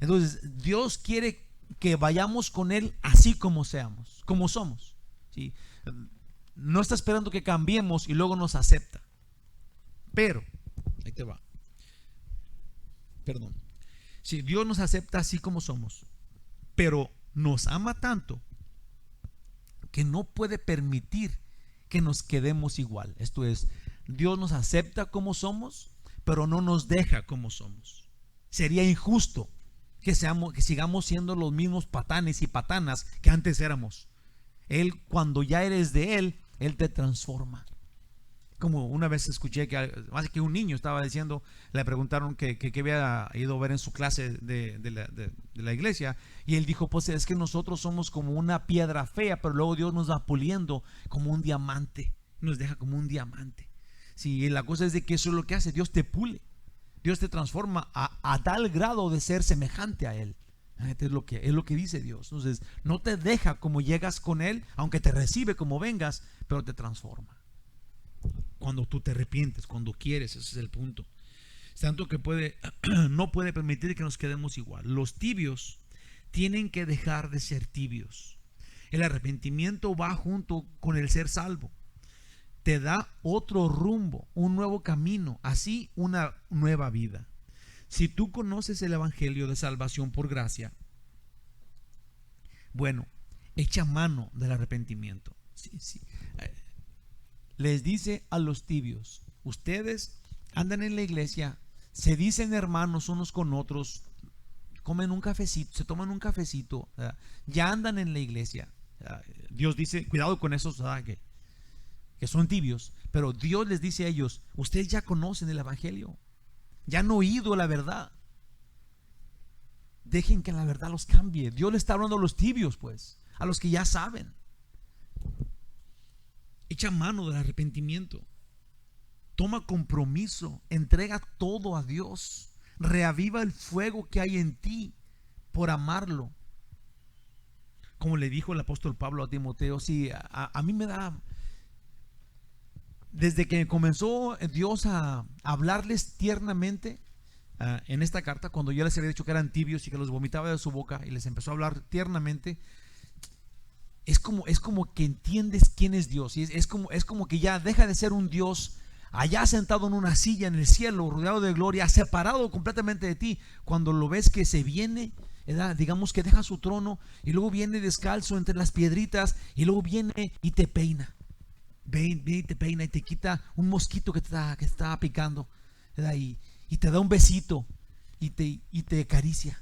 Entonces Dios quiere que vayamos con Él así como seamos, como somos, ¿sí? No está esperando que cambiemos y luego nos acepta. Pero ahí te va. Perdón. Sí, Dios nos acepta así como somos, pero nos ama tanto que no puede permitir que nos quedemos igual. Esto es, Dios nos acepta como somos, pero no nos deja como somos. Sería injusto que sigamos siendo los mismos patanes y patanas que antes éramos. Él, cuando ya eres de Él, Él te transforma. Como una vez escuché que un niño estaba diciendo, le preguntaron que había ido a ver en su clase de la iglesia, y él dijo, pues es que nosotros somos como una piedra fea, pero luego Dios nos va puliendo como un diamante, nos deja como un diamante. Sí, y la cosa es de que eso es lo que hace, Dios te pule, Dios te transforma a tal grado de ser semejante a Él. Es lo que dice Dios. Entonces no te deja como llegas con Él, aunque te recibe como vengas, pero te transforma cuando tú te arrepientes, cuando quieres. Ese es el punto. Tanto que no puede permitir que nos quedemos igual. Los tibios tienen que dejar de ser tibios. El arrepentimiento va junto con el ser salvo. Te da otro rumbo, un nuevo camino, así una nueva vida. Si tú conoces el evangelio de salvación por gracia, bueno, echa mano del arrepentimiento. Sí. Les dice a los tibios, ustedes andan en la iglesia, se dicen hermanos unos con otros, comen un cafecito, se toman un cafecito, ya andan en la iglesia. Dios dice, cuidado con esos que son tibios, pero Dios les dice a ellos, ustedes ya conocen el evangelio, ya han oído la verdad. Dejen que la verdad los cambie. Dios le está hablando a los tibios, pues, a los que ya saben. Echa mano del arrepentimiento. Toma compromiso, entrega todo a Dios. Reaviva el fuego que hay en ti por amarlo. Como le dijo el apóstol Pablo a Timoteo, sí, a mí me da, desde que comenzó Dios a hablarles tiernamente en esta carta, cuando yo les había dicho que eran tibios y que los vomitaba de su boca y les empezó a hablar tiernamente, es como que entiendes quién es Dios. Y es como que ya deja de ser un Dios allá sentado en una silla en el cielo, rodeado de gloria, separado completamente de ti. Cuando lo ves que se viene, ¿verdad? Digamos que deja su trono y luego viene descalzo entre las piedritas y luego viene y te peina. Viene y te peina y te quita un mosquito que te está picando, ¿verdad? Y te da un besito y te acaricia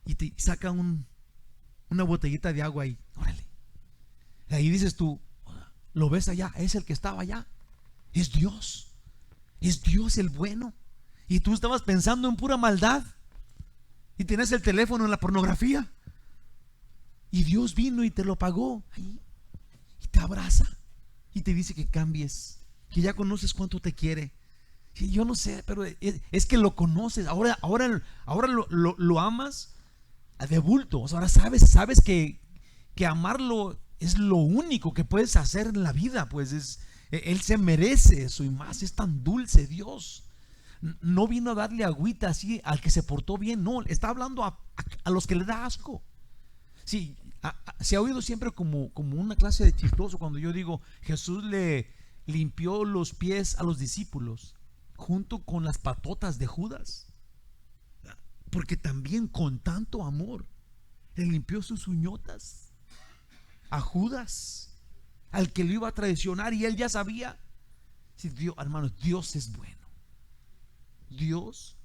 y te saca una botellita de agua y órale. Y ahí dices tú, lo ves allá, es el que estaba allá. Es Dios el bueno. Y tú estabas pensando en pura maldad y tienes el teléfono en la pornografía, y Dios vino y te lo pagó ahí, y te abraza y te dice que cambies, que ya conoces cuánto te quiere. Y yo no sé, pero es que lo conoces. Ahora lo amas de bulto. O sea, ahora sabes que amarlo es lo único que puedes hacer en la vida. Pues Él se merece eso y más. Es tan dulce Dios. No vino a darle agüita así al que se portó bien. No, está hablando a los que le da asco. Sí, se ha oído siempre como una clase de chistoso cuando yo digo, Jesús le limpió los pies a los discípulos junto con las patotas de Judas, porque también con tanto amor le limpió sus uñotas a Judas, al que lo iba a traicionar, y él ya sabía. Sí, Dios, hermanos, Dios es bueno. Dios,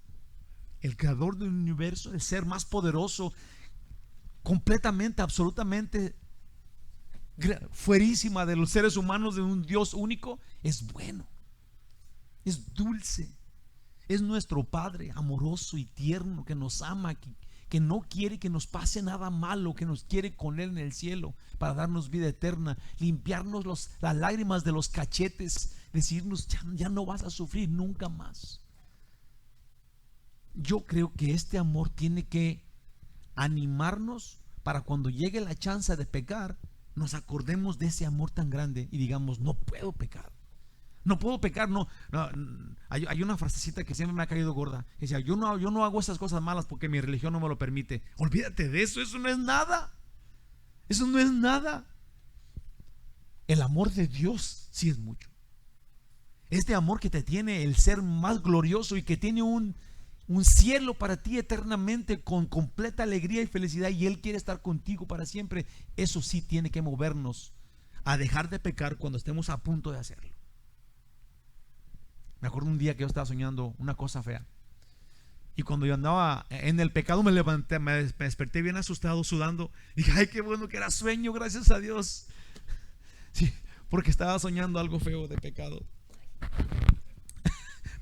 el creador del universo, el ser más poderoso, completamente, absolutamente fuerísima de los seres humanos, de un Dios único, es bueno, es dulce, es nuestro Padre amoroso y tierno, que nos ama, que no quiere que nos pase nada malo, que nos quiere con Él en el cielo para darnos vida eterna, limpiarnos las lágrimas de los cachetes, decirnos ya no vas a sufrir nunca más. Yo creo que este amor tiene que animarnos para cuando llegue la chance de pecar, nos acordemos de ese amor tan grande y digamos, no puedo pecar. No puedo pecar, no. Hay una frasecita que siempre me ha caído gorda. Que decía, yo no hago esas cosas malas porque mi religión no me lo permite. Olvídate de eso, eso no es nada. Eso no es nada. El amor de Dios sí es mucho. Este amor que te tiene el ser más glorioso y que tiene un cielo para ti eternamente con completa alegría y felicidad, y Él quiere estar contigo para siempre. Eso sí tiene que movernos a dejar de pecar cuando estemos a punto de hacerlo. Me acuerdo un día que yo estaba soñando una cosa fea, y cuando yo andaba en el pecado me levanté, me desperté bien asustado, sudando. Dije, ay, qué bueno que era sueño, gracias a Dios. Sí, porque estaba soñando algo feo de pecado,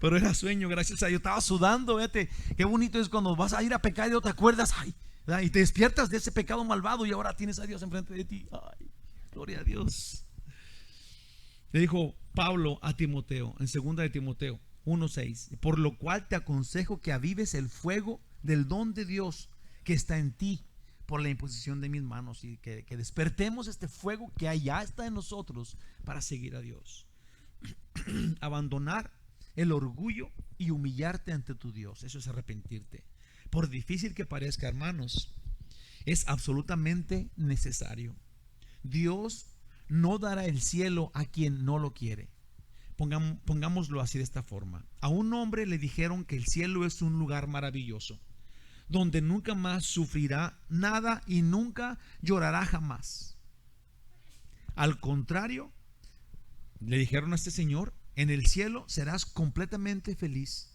pero era sueño, gracias a Dios. Estaba sudando, vete. Qué bonito es cuando vas a ir a pecar y no te acuerdas, ay, y te despiertas de ese pecado malvado y ahora tienes a Dios enfrente de ti. Ay, gloria a Dios. Le dijo Pablo a Timoteo en 2 de Timoteo 1:6, por lo cual te aconsejo que avives el fuego del don de Dios que está en ti por la imposición de mis manos, y que despertemos este fuego que allá está en nosotros para seguir a Dios. Abandonar el orgullo y humillarte ante tu Dios, eso es arrepentirte. Por difícil que parezca, hermanos, es absolutamente necesario. Dios no dará el cielo a quien no lo quiere. Pongámoslo así, de esta forma. A un hombre le dijeron que el cielo es un lugar maravilloso, donde nunca más sufrirá nada y nunca llorará jamás. Al contrario, le dijeron a este señor, en el cielo serás completamente feliz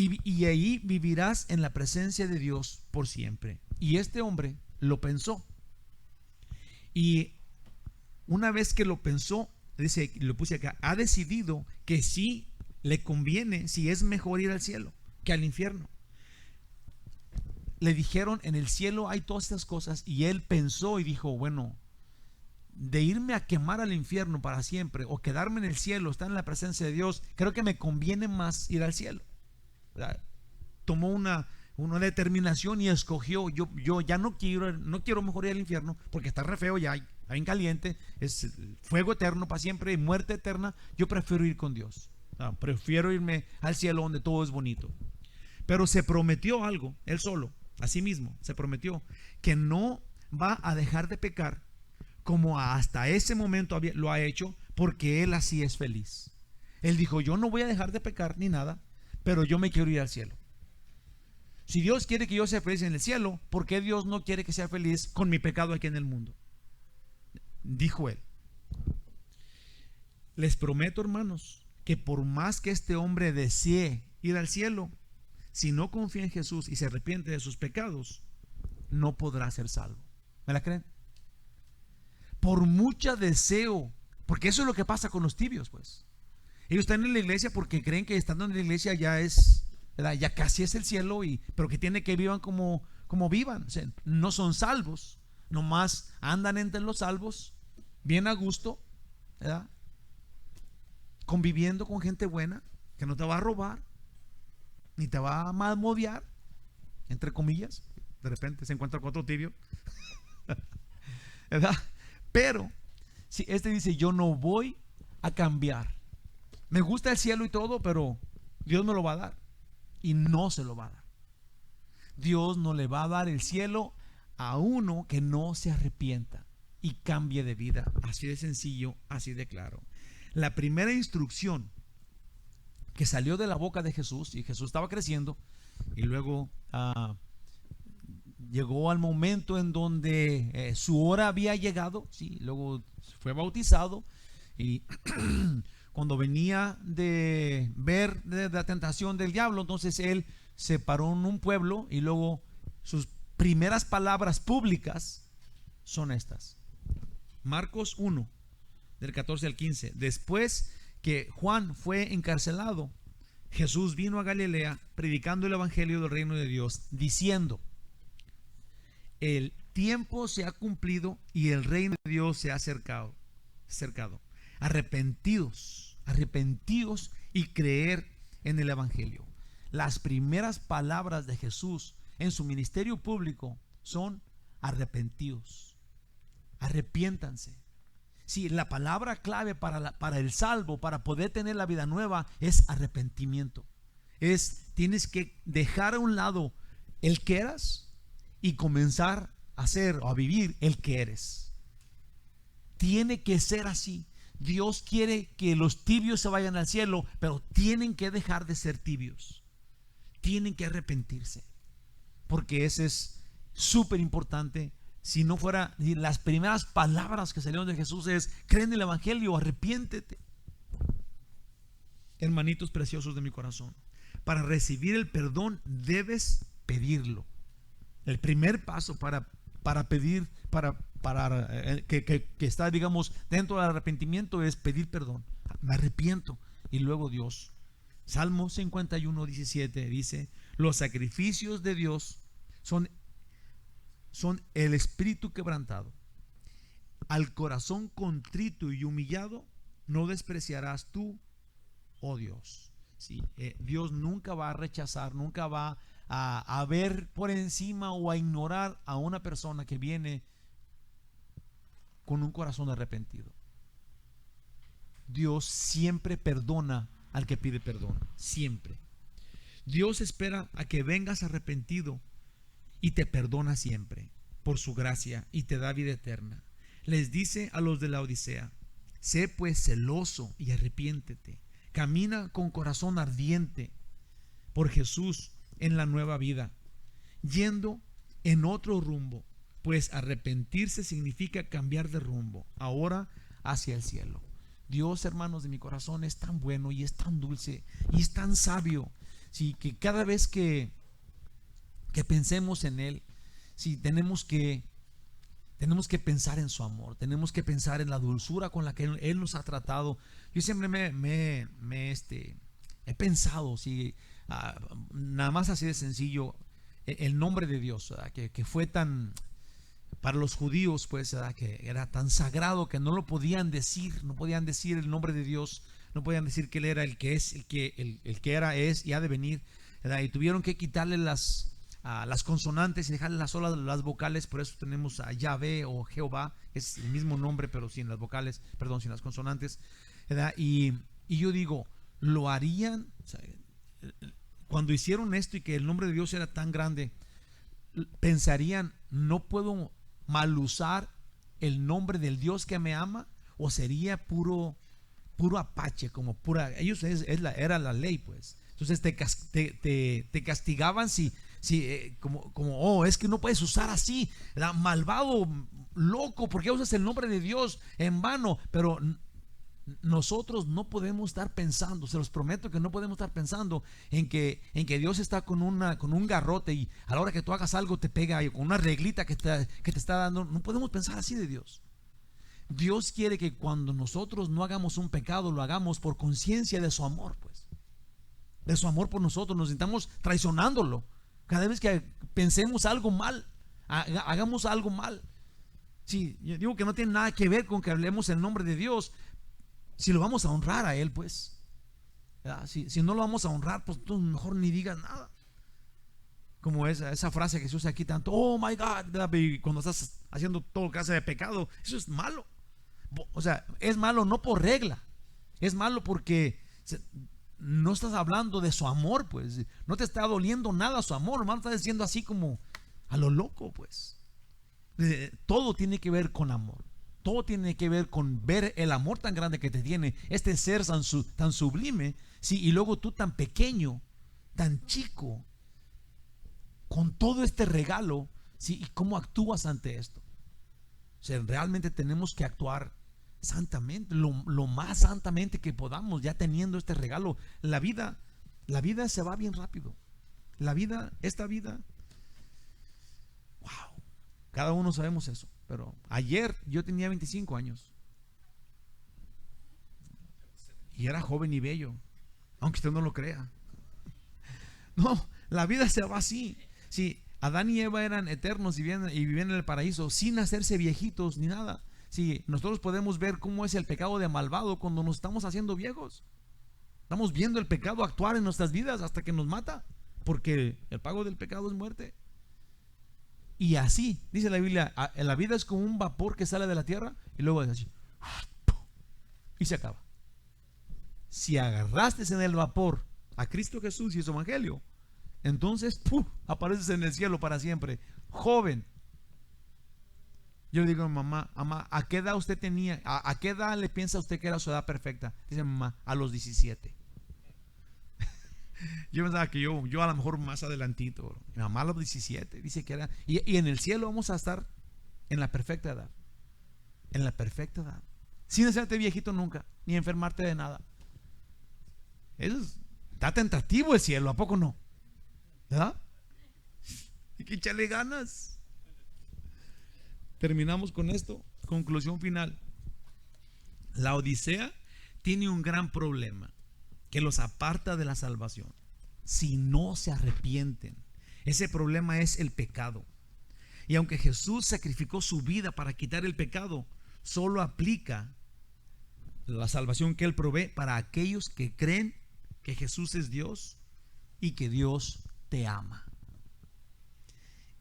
y ahí vivirás en la presencia de Dios por siempre. Y este hombre lo pensó. Y una vez que lo pensó, dice, lo puse acá, ha decidido que sí le conviene, si es mejor ir al cielo que al infierno. Le dijeron, en el cielo hay todas estas cosas, y él pensó y dijo, bueno, de irme a quemar al infierno para siempre o quedarme en el cielo, estar en la presencia de Dios, creo que me conviene más ir al cielo. Tomó una determinación y escogió, yo ya no quiero mejor ir al infierno porque está re feo, ya está bien caliente, es fuego eterno para siempre y muerte eterna. Yo prefiero ir con Dios, prefiero irme al cielo donde todo es bonito. Pero se prometió algo, él solo, a sí mismo, se prometió que no va a dejar de pecar como hasta ese momento lo ha hecho, porque él así es feliz. Él dijo, yo no voy a dejar de pecar ni nada, pero yo me quiero ir al cielo. Si Dios quiere que yo sea feliz en el cielo, ¿por qué Dios no quiere que sea feliz con mi pecado aquí en el mundo? Dijo él. Les prometo, hermanos, que por más que este hombre desee ir al cielo, si no confía en Jesús y se arrepiente de sus pecados, no podrá ser salvo. ¿Me la creen? Por mucho deseo, porque eso es lo que pasa con los tibios, pues. Ellos están en la iglesia porque creen que estando en la iglesia ya es, ¿verdad? Ya casi es el cielo, pero que tiene que vivan como vivan. O sea, no son salvos, nomás andan entre los salvos, bien a gusto, ¿verdad? Conviviendo con gente buena, que no te va a robar, ni te va a malmodear, entre comillas. De repente se encuentra con otro tibio, ¿verdad? Pero si este dice, yo no voy a cambiar, me gusta el cielo y todo, pero Dios me lo va a dar, y no se lo va a dar. Dios no le va a dar el cielo a uno que no se arrepienta y cambie de vida. Así de sencillo, así de claro. La primera instrucción que salió de la boca de Jesús, y Jesús estaba creciendo, y luego llegó al momento en donde su hora había llegado, ¿sí? Luego fue bautizado, y cuando venía de ver de la tentación del diablo, entonces él se paró en un pueblo, y luego sus primeras palabras públicas son estas. Marcos 1, del 14 al 15. Después que Juan fue encarcelado, Jesús vino a Galilea predicando el evangelio del reino de Dios, diciendo, el tiempo se ha cumplido y el reino de Dios se ha acercado. Arrepentidos y creer en el evangelio. Las primeras palabras de Jesús en su ministerio público son arrepentidos. Arrepiéntanse. Sí, la palabra clave para el salvo, para poder tener la vida nueva, es arrepentimiento. Tienes que dejar a un lado el que eras y comenzar a ser o a vivir el que eres. Tiene que ser así. Dios quiere que los tibios se vayan al cielo, pero tienen que dejar de ser tibios. Tienen que arrepentirse, porque ese es súper importante. Si no fuera, las primeras palabras que salieron de Jesús es, cree en el evangelio, arrepiéntete. Hermanitos preciosos de mi corazón, para recibir el perdón debes pedirlo. El primer paso para pedir, que está, digamos, dentro del arrepentimiento, es pedir perdón. Me arrepiento. Y luego Dios, Salmo 51:17 dice, los sacrificios de Dios son el espíritu quebrantado. Al corazón contrito y humillado no despreciarás tú, oh Dios. ¿Sí? Dios nunca va a rechazar, nunca va a ver por encima o a ignorar a una persona que viene con un corazón arrepentido. Dios siempre perdona al que pide perdón, siempre. Dios espera a que vengas arrepentido y te perdona siempre por su gracia y te da vida eterna. Les dice a los de la Odisea, sé pues celoso y arrepiéntete. Camina con corazón ardiente por Jesús en la nueva vida, yendo en otro rumbo, pues arrepentirse significa cambiar de rumbo, ahora hacia el cielo. Dios, hermanos de mi corazón, es tan bueno y es tan dulce y es tan sabio. Sí, que cada vez que pensemos en Él, sí, tenemos que pensar en su amor, tenemos que pensar en la dulzura con la que Él nos ha tratado. Yo siempre he pensado, sí, nada más así de sencillo, el nombre de Dios, que fue tan, para los judíos, pues, que era tan sagrado que no lo podían decir, no podían decir el nombre de Dios, no podían decir que Él era el que es, el que era, es y ha de venir, ¿verdad? Y tuvieron que quitarle las consonantes y dejarle solas las vocales. Por eso tenemos a Yahvé o Jehová, es el mismo nombre pero sin las vocales, perdón, sin las consonantes, ¿verdad? Y yo digo, lo harían, o sea, cuando hicieron esto y que el nombre de Dios era tan grande, pensarían, no puedo mal usar el nombre del Dios que me ama, o sería puro apache, como pura, ellos era la ley, pues. Entonces te castigaban si oh, es que no puedes usar así, malvado, loco, porque usas el nombre de Dios en vano. Pero nosotros no podemos estar pensando, se los prometo que no podemos estar pensando en que Dios está con un garrote y a la hora que tú hagas algo te pega, con una reglita que te está dando. No podemos pensar así de Dios. Dios quiere que cuando nosotros no hagamos un pecado, lo hagamos por conciencia de su amor, pues, de su amor por nosotros. Nos sintamos traicionándolo cada vez que pensemos algo mal, hagamos algo mal. Sí, yo digo que no tiene nada que ver con que hablemos el nombre de Dios, si lo vamos a honrar a Él, pues. Si no lo vamos a honrar, pues tú mejor ni digas nada. Como esa frase que se usa aquí tanto, oh my God, y cuando estás haciendo todo clase de pecado, eso es malo. O sea, es malo no por regla, es malo porque no estás hablando de su amor, pues. No te está doliendo nada su amor, hermano, está diciendo así como a lo loco, pues. Todo tiene que ver con amor. Todo tiene que ver con ver el amor tan grande que te tiene este ser tan sublime, ¿sí? Y luego tú tan pequeño, tan chico, con todo este regalo, ¿sí? Y cómo actúas ante esto. O sea, realmente tenemos que actuar santamente, lo más santamente que podamos, ya teniendo este regalo. La vida se va bien rápido. Esta vida, wow, cada uno sabemos eso. Pero ayer yo tenía 25 años y era joven y bello, aunque usted no lo crea. No, la vida se va así. Sí, Adán y Eva eran eternos y vivían en el paraíso sin hacerse viejitos ni nada. Sí, nosotros podemos ver cómo es el pecado de malvado cuando nos estamos haciendo viejos. Estamos viendo el pecado actuar en nuestras vidas hasta que nos mata, porque el pago del pecado es muerte. Y así, dice la Biblia, la vida es como un vapor que sale de la tierra y luego es así, y se acaba. Si agarraste en el vapor a Cristo Jesús y su evangelio, entonces apareces en el cielo para siempre, joven. Yo le digo a mi mamá, ¿a qué edad usted tenía? ¿A qué edad le piensa usted que era su edad perfecta? Dice mamá, a los 17. Yo pensaba que yo a lo mejor más adelantito. Mi mamá a los 17 dice que era. Y en el cielo vamos a estar en la perfecta edad. En la perfecta edad. Sin hacerte viejito nunca, ni enfermarte de nada. Está tentativo el cielo, ¿a poco no? ¿Verdad? Hay que echarle ganas. Terminamos con esto. Conclusión final. La Odisea tiene un gran problema que los aparta de la salvación si no se arrepienten. Ese problema es el pecado. Y aunque Jesús sacrificó su vida para quitar el pecado, solo aplica la salvación que Él provee para aquellos que creen que Jesús es Dios y que Dios te ama.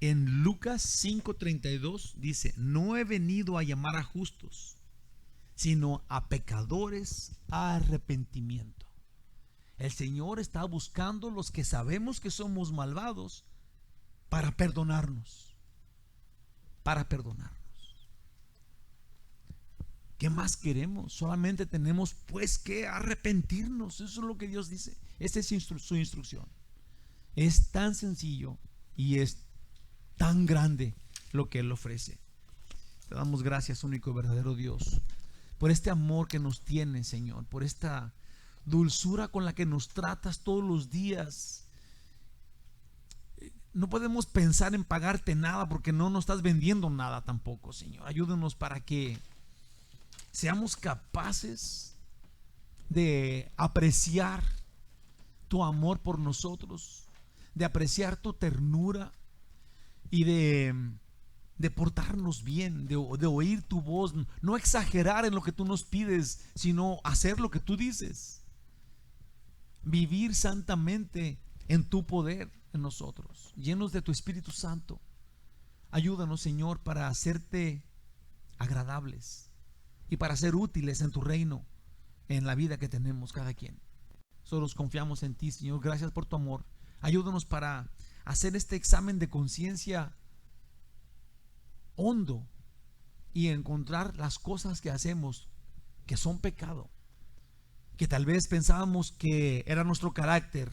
En Lucas 5:32 dice, no he venido a llamar a justos, sino a pecadores a arrepentimiento. El Señor está buscando los que sabemos que somos malvados para perdonarnos. Para perdonarnos. ¿Qué más queremos? Solamente tenemos pues que arrepentirnos. Eso es lo que Dios dice. Esta es su instrucción. Es tan sencillo y es tan grande lo que Él ofrece. Te damos gracias, único y verdadero Dios, por este amor que nos tiene, Señor, por esta dulzura con la que nos tratas todos los días. No podemos pensar en pagarte nada porque no nos estás vendiendo nada tampoco, Señor. Ayúdanos para que seamos capaces de apreciar tu amor por nosotros, de apreciar tu ternura y de portarnos bien, de oír tu voz, no exagerar en lo que tú nos pides, sino hacer lo que tú dices, vivir santamente en tu poder en nosotros, llenos de tu Espíritu Santo. Ayúdanos, Señor, para hacerte agradables y para ser útiles en tu reino, en la vida que tenemos cada quien. Solo confiamos en ti, Señor. Gracias por tu amor. Ayúdanos para hacer este examen de conciencia hondo y encontrar las cosas que hacemos que son pecado, que tal vez pensábamos que era nuestro carácter,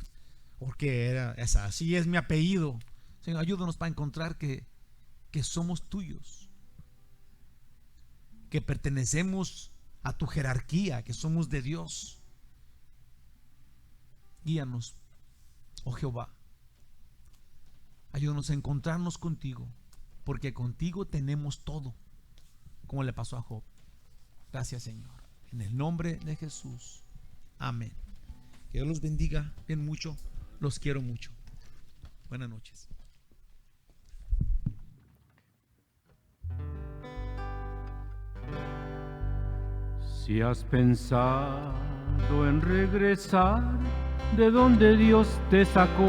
porque así es mi apellido. Señor, ayúdanos para encontrar que somos tuyos, que pertenecemos a tu jerarquía, que somos de Dios. Guíanos, oh Jehová. Ayúdanos a encontrarnos contigo, porque contigo tenemos todo, como le pasó a Job. Gracias, Señor. En el nombre de Jesús. Amén. Que Dios los bendiga bien mucho. Los quiero mucho. Buenas noches.
Si has pensado en regresar de donde Dios te sacó,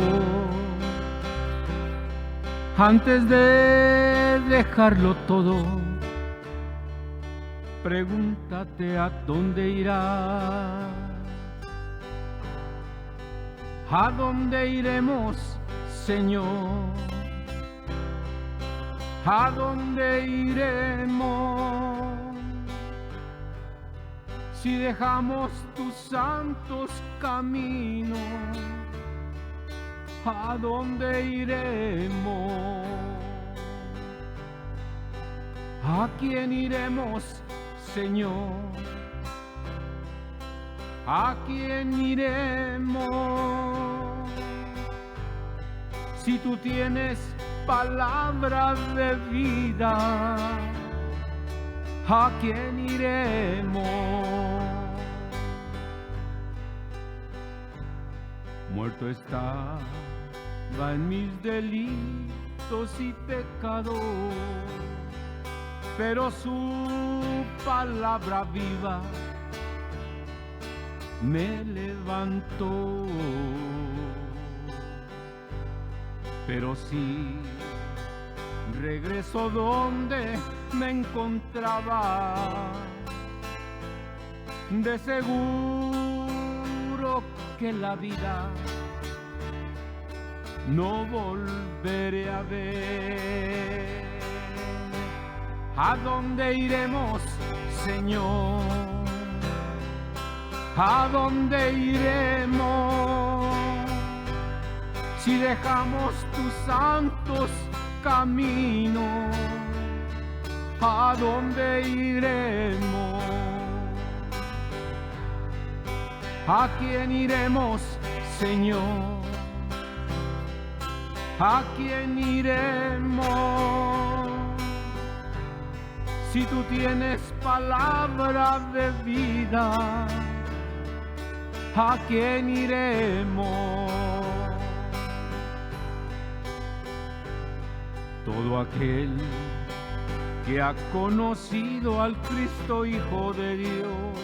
antes de dejarlo todo, pregúntate a dónde irás. ¿A dónde iremos, Señor? ¿A dónde iremos? Si dejamos tus santos caminos, ¿a dónde iremos? ¿A quién iremos, Señor? ¿A quién iremos? Si tú tienes palabra de vida, ¿a quién iremos? Muerto estaba en mis delitos y pecados, pero su palabra viva me levantó. Pero si regreso donde me encontraba, de seguro que la vida no volveré a ver. ¿A dónde iremos, Señor? ¿A dónde iremos? Si dejamos tus santos caminos, ¿a dónde iremos? ¿A quién iremos, Señor? ¿A quién iremos? Si tú tienes palabra de vida, ¿a quién iremos? Todo aquel que ha conocido al Cristo Hijo de Dios